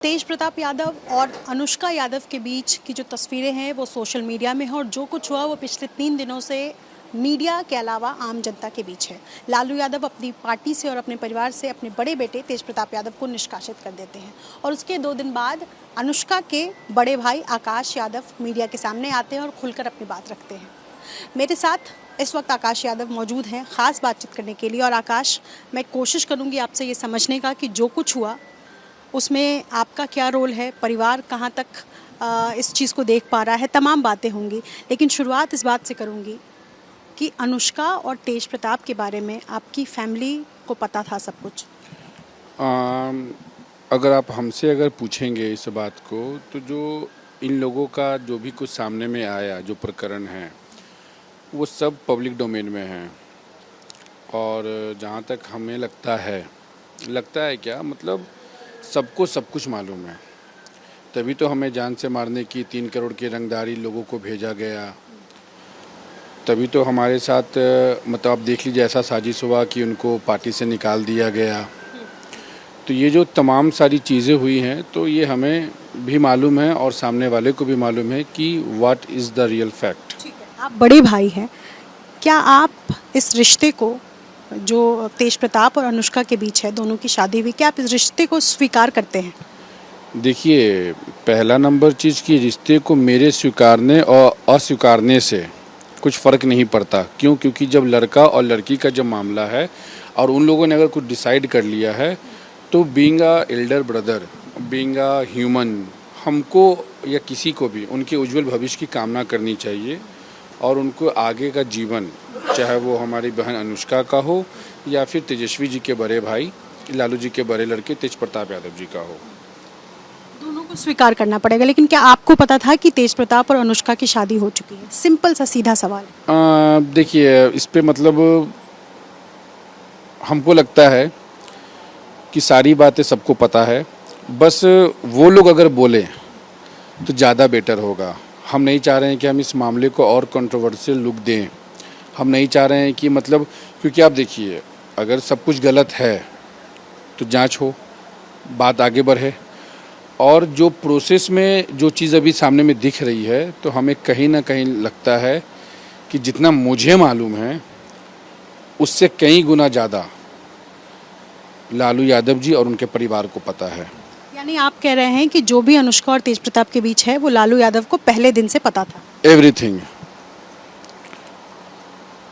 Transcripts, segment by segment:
तेज प्रताप यादव और अनुष्का यादव के बीच की जो तस्वीरें हैं वो सोशल मीडिया में है और जो कुछ हुआ वो पिछले 3 दिनों से मीडिया के अलावा आम जनता के बीच है। लालू यादव अपनी पार्टी से और अपने परिवार से अपने बड़े बेटे तेज प्रताप यादव को निष्कासित कर देते हैं और उसके 2 दिन बाद अनुष्का के बड़े भाई आकाश यादव मीडिया के सामने आते हैं और खुलकर अपनी बात रखते हैं। मेरे साथ इस वक्त आकाश यादव मौजूद हैं ख़ास बातचीत करने के लिए। और आकाश, मैं कोशिश करूँगी आपसे ये समझने का कि जो कुछ हुआ उसमें आपका क्या रोल है, परिवार कहाँ तक इस चीज़ को देख पा रहा है, तमाम बातें होंगी। लेकिन शुरुआत इस बात से करूँगी कि अनुष्का और तेज प्रताप के बारे में आपकी फैमिली को पता था सब कुछ? अगर आप हमसे अगर पूछेंगे इस बात को, तो जो इन लोगों का जो भी कुछ सामने में आया, जो प्रकरण है, वो सब पब्लिक डोमेन में है। और जहाँ तक हमें लगता है क्या, मतलब सबको सब कुछ मालूम है। तभी तो हमें जान से मारने की 3 करोड़ की रंगदारी लोगों को भेजा गया। तभी तो हमारे साथ मतलब आप देख लीजिए, ऐसा साजिश हुआ कि उनको पार्टी से निकाल दिया गया। तो ये जो तमाम सारी चीज़ें हुई हैं, तो ये हमें भी मालूम है और सामने वाले को भी मालूम है कि what is the real fact. ठीक है, आप बड़े भाई हैं, क्या आप इस रिश्ते को, जो तेज प्रताप और अनुष्का के बीच है, दोनों की शादी हुई, क्या आप इस रिश्ते को स्वीकार करते हैं? देखिए, पहला नंबर चीज़ कि रिश्ते को मेरे स्वीकारने और अस्वीकारने से कुछ फ़र्क नहीं पड़ता। क्यों? क्योंकि जब लड़का और लड़की का जब मामला है और उन लोगों ने अगर कुछ डिसाइड कर लिया है, तो being a elder brother, being a human, हमको या किसी को भी उनके उज्जवल भविष्य की कामना करनी चाहिए और उनको आगे का जीवन, चाहे वो हमारी बहन अनुष्का का हो या फिर तेजस्वी जी के बड़े भाई लालू जी के बड़े लड़के तेज प्रताप यादव जी का हो, दोनों को स्वीकार करना पड़ेगा। लेकिन क्या आपको पता था कि तेज प्रताप और अनुष्का की शादी हो चुकी है? सिंपल सा सीधा सवाल। देखिए, इस पे मतलब हमको लगता है कि सारी बातें सबको पता है, बस वो लोग अगर बोले तो ज़्यादा बेटर होगा। हम नहीं चाह रहे हैं कि हम इस मामले को और कंट्रोवर्शियल लुक दें। हम नहीं चाह रहे हैं कि मतलब, क्योंकि आप देखिए, अगर सब कुछ गलत है तो जांच हो, बात आगे बढ़े। और जो प्रोसेस में जो चीज़ अभी सामने में दिख रही है, तो हमें कहीं ना कहीं लगता है कि जितना मुझे मालूम है उससे कई गुना ज़्यादा लालू यादव जी और उनके परिवार को पता है। यानी आप कह रहे हैं कि जो भी अनुष्का और तेज प्रताप के बीच है वो लालू यादव को पहले दिन से पता था? एवरीथिंग।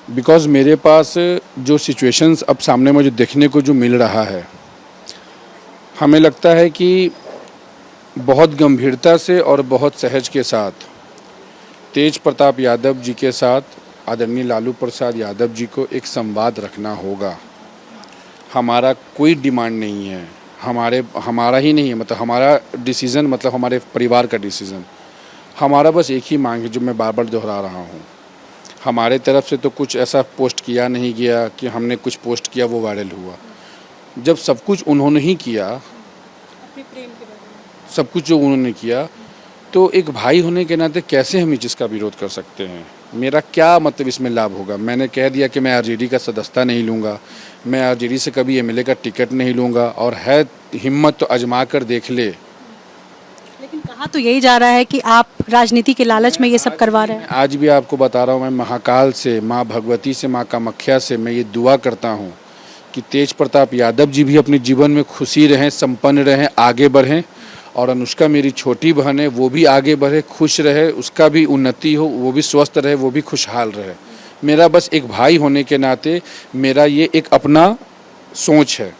बिकॉज मेरे पास जो सिचुएशंस अब सामने मुझे देखने को जो मिल रहा है, हमें लगता है कि बहुत गंभीरता से और बहुत सहज के साथ तेज प्रताप यादव जी के साथ आदरणीय लालू प्रसाद यादव जी को एक संवाद रखना होगा। हमारा कोई डिमांड नहीं है, हमारा ही नहीं है, मतलब हमारा डिसीज़न, मतलब हमारे परिवार का डिसीज़न। हमारा बस एक ही मांग है, जो मैं बार बार दोहरा रहा हूँ। हमारे तरफ से तो कुछ ऐसा पोस्ट किया नहीं गया कि हमने कुछ पोस्ट किया वो वायरल हुआ। जब सब कुछ उन्होंने ही किया, अपने प्रेम के बारे में सब कुछ जो उन्होंने किया, तो एक भाई होने के नाते कैसे हम इस चीज़ का विरोध कर सकते हैं? मेरा क्या मतलब इसमें लाभ होगा? मैंने कह दिया कि मैं आरजेडी का सदस्यता नहीं लूँगा, मैं आरजेडी से कभी एमएलए का टिकट नहीं लूँगा, और है हिम्मत तो आजमा कर देख ले। लेकिन कहा तो यही जा रहा है कि आप राजनीति के लालच में ये सब करवा रहे हैं। आज भी आपको बता रहा हूँ, मैं महाकाल से, माँ भगवती से, माँ कामाख्या से मैं ये दुआ करता हूँ कि तेज प्रताप यादव जी भी अपने जीवन में खुशी रहें, संपन्न रहें, आगे बढ़ें। और अनुष्का मेरी छोटी बहन है, वो भी आगे बढ़े, खुश रहे, उसका भी उन्नति हो, वो भी स्वस्थ रहे, वो भी खुशहाल रहे। मेरा बस एक भाई होने के नाते मेरा ये एक अपना सोच है।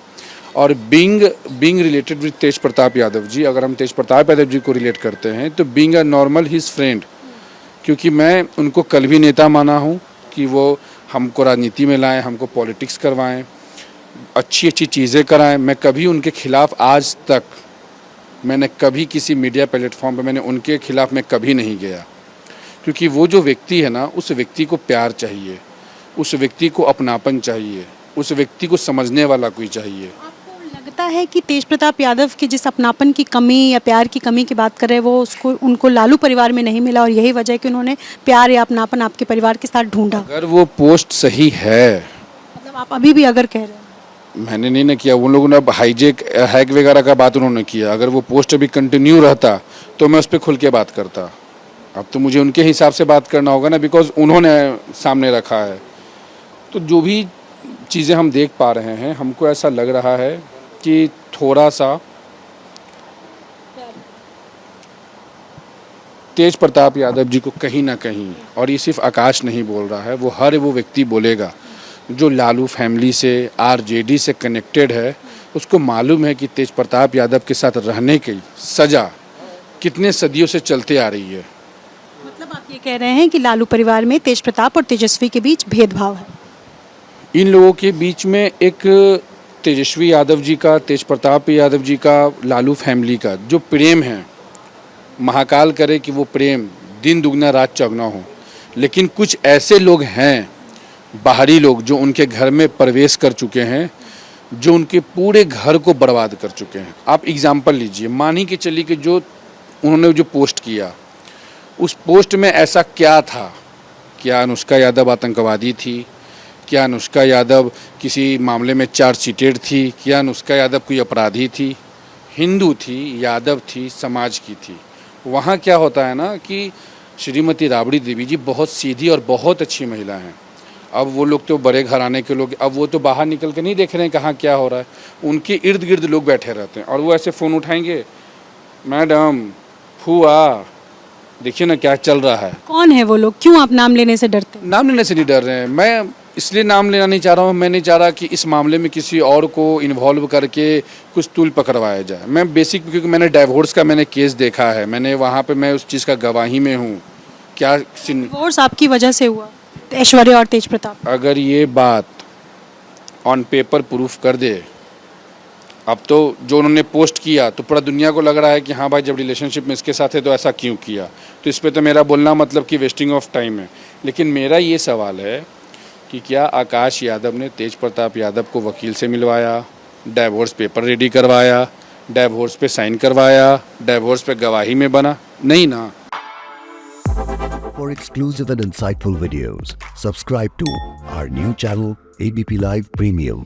और बीइंग रिलेटेड विद तेज प्रताप यादव जी, अगर हम तेज प्रताप यादव जी को रिलेट करते हैं, तो being a normal his friend, क्योंकि मैं उनको कल भी नेता माना हूँ कि वो हमको राजनीति में लाएं, हमको पॉलिटिक्स करवाएं, अच्छी अच्छी चीज़ें कराएं। मैं कभी उनके खिलाफ, आज तक मैंने कभी किसी मीडिया प्लेटफॉर्म पर मैंने उनके खिलाफ मैं कभी नहीं गया, क्योंकि वो जो व्यक्ति है ना, उस व्यक्ति को प्यार चाहिए, उस व्यक्ति को अपनापन चाहिए, उस व्यक्ति को समझने वाला कोई चाहिए। आपको लगता है कि तेज प्रताप यादव के जिस अपनापन की कमी या प्यार की कमी की बात कर रहे हैं, वो उनको लालू परिवार में नहीं मिला और यही वजह है कि उन्होंने प्यार या अपनापन आपके परिवार के साथ ढूंढा? अगर वो पोस्ट सही है, मतलब आप अभी भी अगर कह रहे हैं? मैंने नहीं ना किया, उन लोगों ने अब हाईजेक हैक वगैरह का बात उन्होंने किया। अगर वो पोस्ट अभी कंटिन्यू रहता तो मैं उस पर खुल के बात करता। अब तो मुझे उनके हिसाब से बात करना होगा ना, बिकॉज उन्होंने सामने रखा है। तो जो भी चीज़ें हम देख पा रहे हैं, हमको ऐसा लग रहा है कि थोड़ा सा तेज प्रताप यादव जी को कहीं ना कहीं, और ये सिर्फ आकाश नहीं बोल रहा है, वो हर वो व्यक्ति बोलेगा जो लालू फैमिली से, आरजेडी से कनेक्टेड है, उसको मालूम है कि तेज प्रताप यादव के साथ रहने की सज़ा कितने सदियों से चलते आ रही है। मतलब आप ये कह रहे हैं कि लालू परिवार में तेज प्रताप और तेजस्वी के बीच भेदभाव है? इन लोगों के बीच में एक तेजस्वी यादव जी का, तेज प्रताप यादव जी का, लालू फैमिली का जो प्रेम है, महाकाल करे कि वो प्रेम दिन दुगना रात चौगना हो। लेकिन कुछ ऐसे लोग हैं, बाहरी लोग, जो उनके घर में प्रवेश कर चुके हैं, जो उनके पूरे घर को बर्बाद कर चुके हैं। आप एग्जाम्पल लीजिए, मान ही के चलिए कि जो उन्होंने जो पोस्ट किया, उस पोस्ट में ऐसा क्या था? क्या अनुष्का यादव आतंकवादी थी? क्या अनुष्का यादव किसी मामले में चार्जशीटेड थी? क्या अनुष्का यादव कोई अपराधी थी? हिंदू थी, यादव थी, समाज की थी। वहाँ क्या होता है ना कि श्रीमती राबड़ी देवी जी बहुत सीधी और बहुत अच्छी महिला हैं। अब वो लोग तो बड़े घराने के लोग, अब वो तो बाहर निकल के नहीं देख रहे हैं कहाँ क्या हो रहा है। उनके इर्द गिर्द लोग बैठे रहते हैं और वो ऐसे फ़ोन उठाएंगे, मैडम, फूआ, देखिए ना क्या चल रहा है। कौन है वो लोग? क्यों आप नाम लेने से डरते हैं? नाम लेने से नहीं डर रहे हैं, मैं इसलिए नाम लेना नहीं चाह रहा हूँ। मैं नहीं चाह रहा कि इस मामले में किसी और को इन्वॉल्व करके कुछ तूल पकड़वाया जाए। मैं बेसिक, क्योंकि मैंने डाइवोर्स का मैंने केस देखा है, मैंने वहाँ पे मैं उस चीज़ का गवाही में हूँ। क्या डिवोर्स आपकी वजह से हुआ, ऐश्वर्या और तेज प्रताप? अगर ये बात ऑन पेपर प्रूफ कर दे, अब तो जो उन्होंने पोस्ट किया तो पूरा दुनिया को लग रहा है कि हाँ भाई, जब रिलेशनशिप में इसके साथ है तो ऐसा क्यों किया। तो इस पे तो मेरा बोलना मतलब कि वेस्टिंग ऑफ टाइम है। लेकिन मेरा ये सवाल है कि क्या आकाश यादव ने तेज प्रताप यादव को वकील से मिलवाया, डाइवोर्स पेपर रेडी करवाया, डाइवोर्स पे साइन करवाया, डाइवोर्स पे गवाही में बना? नहीं ना। For exclusive and insightful videos, subscribe to our new channel ABP Live Premium.